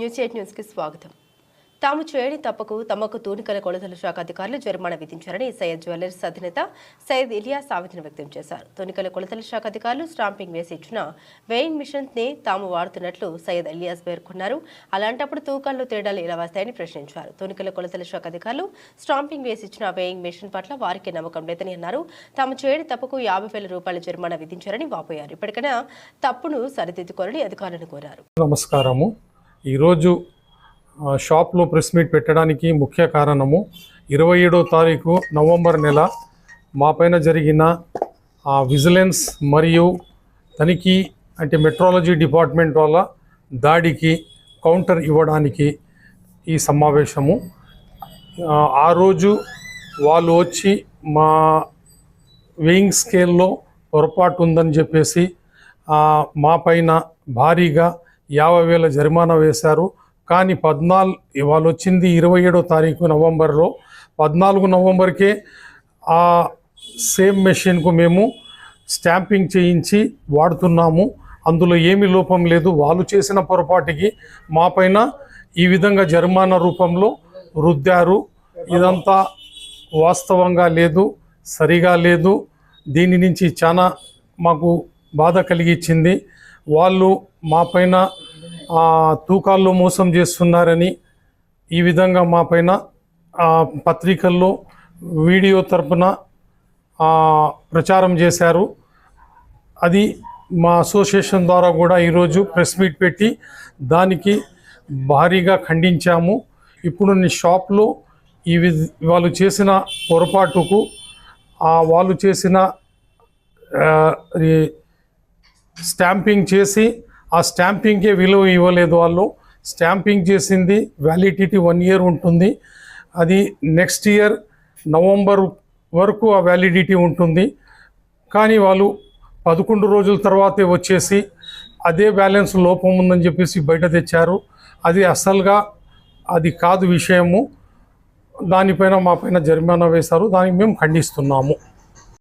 న్యూస్కి స్వాగతం. తాము చేయని తప్పకు తమకు తూనికల కొలతల శాఖ అధికారులు జరిమానా విధించారని సయ్యద్ జ్యువెలర్స్ అధినేత సయ్యద్ ఇలియాస్ ఆవేదన వ్యక్తం చేశారు. తూనికల కొలతల శాఖ అధికారులు స్టాంపింగ్ వేసి ఇచ్చిన వెయింగ్ మిషన్స్ ని తాము వాడుతున్నట్లు సయ్యద్ ఇలియాస్ పేర్కొన్నారు. అలాంటప్పుడు తూకాల్లో తేడాలు ఎలా వస్తాయని ప్రశ్నించారు. తూనికల కొలతల శాఖ అధికారులు స్టాంపింగ్ వేసి ఇచ్చిన వెయింగ్ మిషన్ పట్ల వారికి నమ్మకం లేదని అన్నారు. తాము చేయని తప్పకు 50,000 రూపాయల జరిమానా విధించారని వాపోయారు. ఇప్పటికైనా తప్పును సరిదిద్దుకోవాలని అధికారులను కోరారు. నమస్కారము. ఈరోజు షాప్లో ప్రెస్ మీట్ పెట్టడానికి ముఖ్య కారణము 27వ తారీఖు నవంబర్ నెల మా పైన జరిగిన విజిలెన్స్ మరియు తనిఖీ అంటే మెట్రాలజీ డిపార్ట్మెంట్ వాళ్ళ దాడికి కౌంటర్ ఇవ్వడానికి ఈ సమావేశము. ఆ రోజు వాళ్ళు వచ్చి మా వెయింగ్ స్కేల్లో పొరపాటు ఉందని చెప్పేసి మా పైన భారీగా 50,000 జరిమానా వేశారు. కానీ వాళ్ళు వచ్చింది 27వ తారీఖు నవంబర్లో. 14 నవంబర్కే ఆ సేమ్ మెషిన్కు మేము స్టాంపింగ్ చేయించి వాడుతున్నాము. అందులో ఏమీ లోపం లేదు. వాళ్ళు చేసిన పొరపాటుకి మా పైన ఈ విధంగా జరిమానా రూపంలో రుద్దారు. ఇదంతా వాస్తవంగా లేదు, సరిగా లేదు. దీని నుంచి చాలా మాకు బాధ కలిగించింది. వాళ్ళు మా పైన తూకాల్లో మోసం చేస్తున్నారని ఈ విధంగా మా పైన పత్రికల్లో వీడియో తరపున ప్రచారం చేశారు. అది మా అసోసియేషన్ ద్వారా కూడా ఈరోజు ప్రెస్ మీట్ పెట్టి దానికి భారీగా ఖండించాము. ఇప్పుడు నీ షాప్లో వాళ్ళు చేసిన పొరపాటుకు వాళ్ళు చేసిన స్టాంపింగ్ చేసి ఆ స్టాంపింగ్కే విలువ ఇవ్వలేదు. వాళ్ళు స్టాంపింగ్ చేసింది వ్యాలిడిటీ 1 ఇయర్ ఉంటుంది. అది నెక్స్ట్ ఇయర్ నవంబర్ వరకు ఆ వ్యాలిడిటీ ఉంటుంది. కానీ వాళ్ళు 11 రోజుల తర్వాతే వచ్చేసి అదే బ్యాలెన్స్ లోపం ఉందని చెప్పేసి బయట తెచ్చారు. అది అసలుగా అది కాదు విషయము. దానిపైన మా పైన జరిమానా వేశారు. దానికి మేము ఖండిస్తున్నాము.